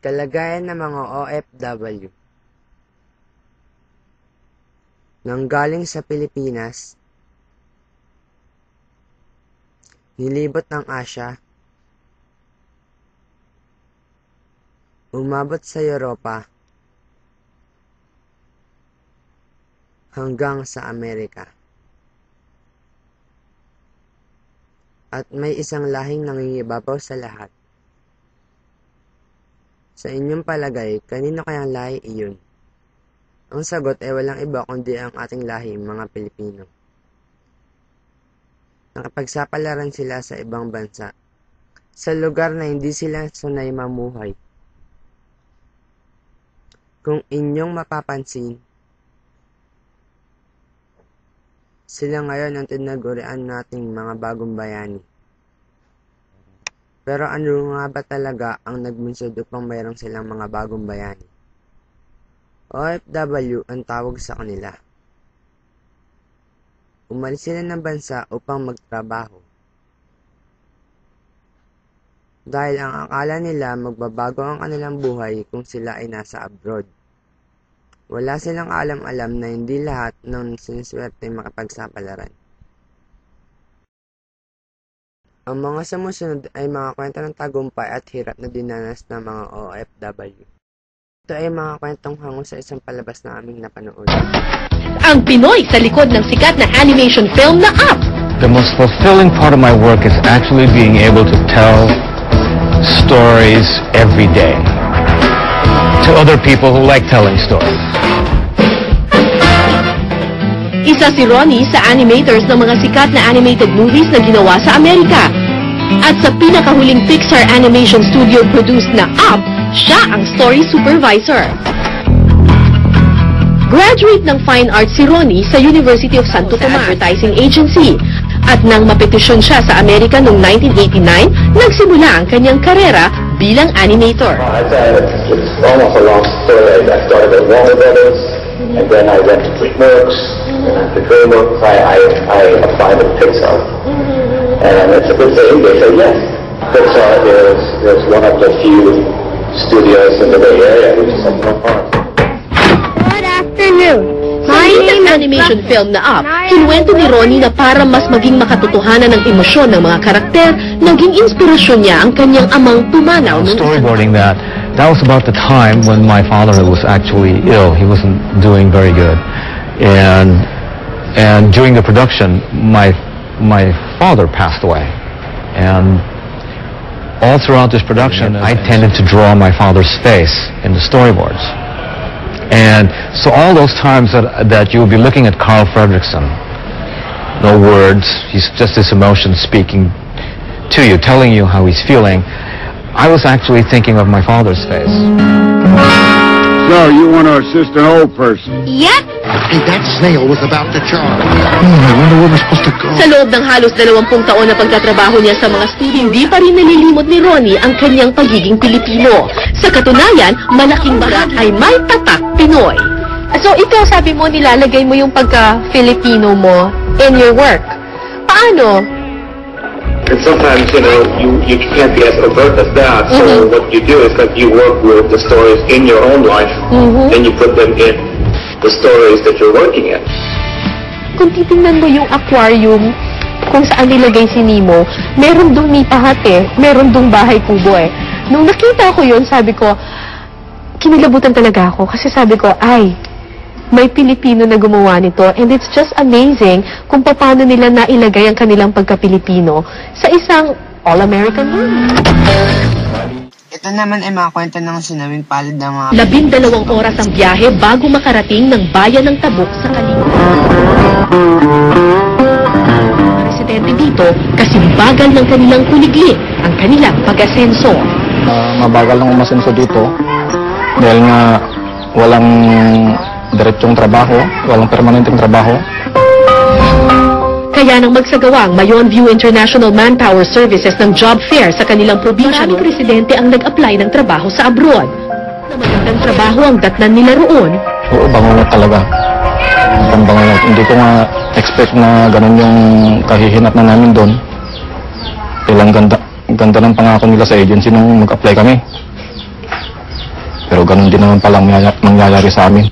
Kalagayan ng mga OFW. Nanggaling sa Pilipinas, nilibot ng Asya, umabot sa Europa, hanggang sa Amerika. At may isang lahing nangingibabaw sa lahat. Sa inyong palagay, kanino kayang lahi iyon? Ang sagot ay walang iba kundi ang ating lahi, mga Pilipino. Nakipagsapalaran sila sa ibang bansa, sa lugar na hindi sila sanay mamuhay. Kung inyong mapapansin, sila ngayon ang tinagurian nating mga bagong bayani. Pero ano nga ba talaga ang nagbunsod upang mayroong silang mga bagong bayani? OFW ang tawag sa kanila. Umalis sila ng bansa upang magtrabaho. Dahil ang akala nila magbabago ang kanilang buhay kung sila ay nasa abroad. Wala silang alam-alam na hindi lahat ng siniswerte makipagsapalaran. Ang mga sumusunod ay mga kwento ng tagumpay at hirap na dinanas ng mga OFW. Ito ay mga kwentong hango sa isang palabas na aming napanood. Ang Pinoy sa likod ng sikat na animation film na Up! The most fulfilling part of my work is actually being able to tell stories every day to other people who like telling stories. Isa si Ronnie sa animators ng mga sikat na animated movies na ginawa sa Amerika. At sa pinakahuling Pixar Animation Studio produced na Up, siya ang story supervisor. Graduate ng Fine Arts si Ronnie sa University of Santo Tomas Advertising Agency. At nang mapetisyon siya sa Amerika noong 1989, nagsimula ang kanyang karera bilang animator. It's almost a long story. I started at Warner Brothers, and then I went to DreamWorks, and after DreamWorks I applied at Pixar. And it's a good thing, they said yes. Pixar is one of the few studios in the Bay Area, which is no fun. Good afternoon. Sa latest animation film na Up, kinuwento ni Ronnie na para mas maging makatotohanan ng emosyon ng mga karakter, naging inspirasyon niya ang kanyang amang pumanaw ng Storyboarding that was about the time when my father was actually ill. He wasn't doing very good. And during the production, my father passed away. And all throughout this production, I tended to draw my father's face in the storyboards. And so all those times that you'll be looking at Carl Fredrickson, no words, he's just his emotions speaking to you, telling you how he's feeling, I was actually thinking of my father's face. So, you want to assist an old person? Yep. Hey, that snail was about to charge. I wonder where we're supposed to go. Sa loob ng halos 20 taon na pagtatrabaho niya sa mga studio, hindi pa rin nalilimot ni Ronnie ang kanyang pagiging Pilipino. Sa katunayan, malaking bahagi ay may tatak Pinoy. So ito, sabi mo, nilalagay mo yung pagka-Filipino mo in your work. Paano? And sometimes, you can't be as overt as that. So what you do is that you work with the stories in your own life, and you put them in the stories that you're working in. Kung titingnan mo yung aquarium, kung saan nilagay si Nemo, meron dong nipahat meron dong bahay kubo Nung nakita ko yun, sabi ko, kinilabutan talaga ako. Kasi sabi ko, ay, may Pilipino na gumawa nito. And it's just amazing kung paano nila nailagay ang kanilang pagka-Pilipino sa isang all-American movie. Ito naman ay mga kwento ng sinawing palad ng mga 12 oras ang biyahe bago makarating ng bayan ng Tabuk sa Kalimantan. Mga residente dito kasi bagal ng kanilang kuligli ang kanilang pag-asenso. Mabagal lang umasenso dito dahil nga walang diretsong trabaho, walang permanenteng trabaho. Kaya nang magsagawa ang Mayon View International Manpower Services ng job fair sa kanilang probinsya, maraming residente ang nag-apply ng trabaho sa abroad. Na magandang trabaho ang datnan nila roon. Oo, bangungot talaga. Ang bangungot. Hindi ko nga expect na ganun yung kahihinat na namin doon. Ilang ganda ng pangako nila sa agency nung mag-apply kami. ganun din naman palang mangyayari sa amin.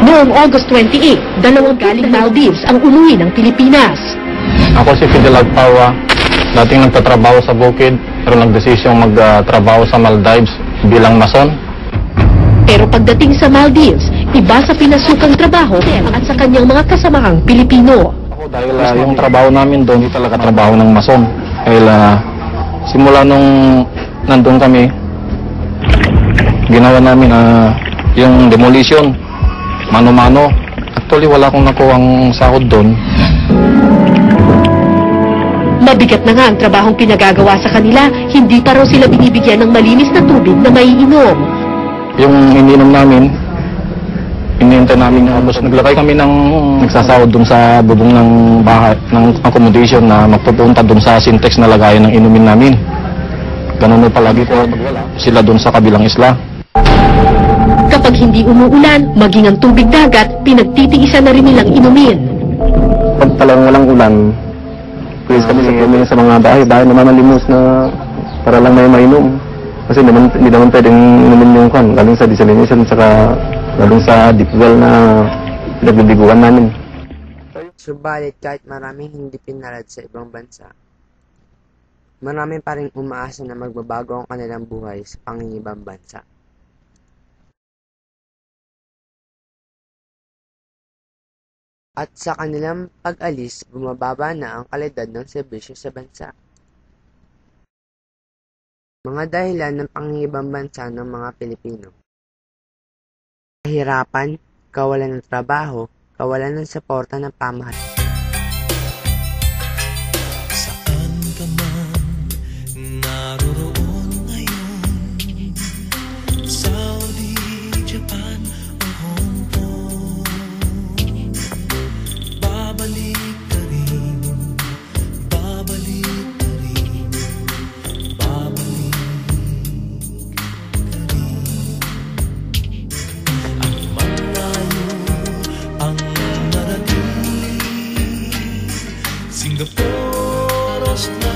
Noong August 28, dalawang galing Maldives ang umuwi ng Pilipinas. Ako si Fidel Agpawa, dating nagtatrabaho sa Bukid, pero nagdesisyong magtrabaho sa Maldives bilang mason. Pero pagdating sa Maldives, iba sa pinasukang trabaho at sa kanyang mga kasamahang Pilipino. Ako dahil yung trabaho namin doon, hindi talaga trabaho ng mason. Dahil simula nung nandun kami, ginawa namin yung demolition, mano-mano. Actually, wala akong nakuhang sahod doon. Mabigat na nga ang trabahong pinagagawa sa kanila, hindi pa raw sila binibigyan ng malinis na tubig na maiinom. Yung ininom namin, inintay namin tapos naglagay kami ng nagsasahod dun sa bubong ng bahay, ng accommodation na magpupunta dun sa syntex na lagayan ng inumin namin. Ganun palagi po sila dun sa kabilang isla. Kapag hindi umuulan, maging ang tubig dagat, pinagtitiisan na rin nilang inumin. Pag talagang walang ulan, please kami sa mga bahay na mamalimos na para lang may mainom. Kasi hindi naman pwedeng inumin yung kan, galing sa desalination, saka galing sa deep well na pinagbibiguan namin. Subalit kahit maraming hindi pinalad sa ibang bansa, marami pa rin umaasa na magbabago ang kanilang buhay sa pangingibang bansa. At sa kanilang pag-alis, bumababa na ang kalidad ng serbisyo sa bansa. Mga dahilan ng pangingibang bansa ng mga Pilipino: kahirapan, kawalan ng trabaho, kawalan ng suporta ng pamahalaan. Saan ka man naroroon ngayon, Saudi, Japan o Hong Kong, babalik ka rin, babalik ka rin, babalik ka rin. Ang malayo ang narating, Singapore, Australia,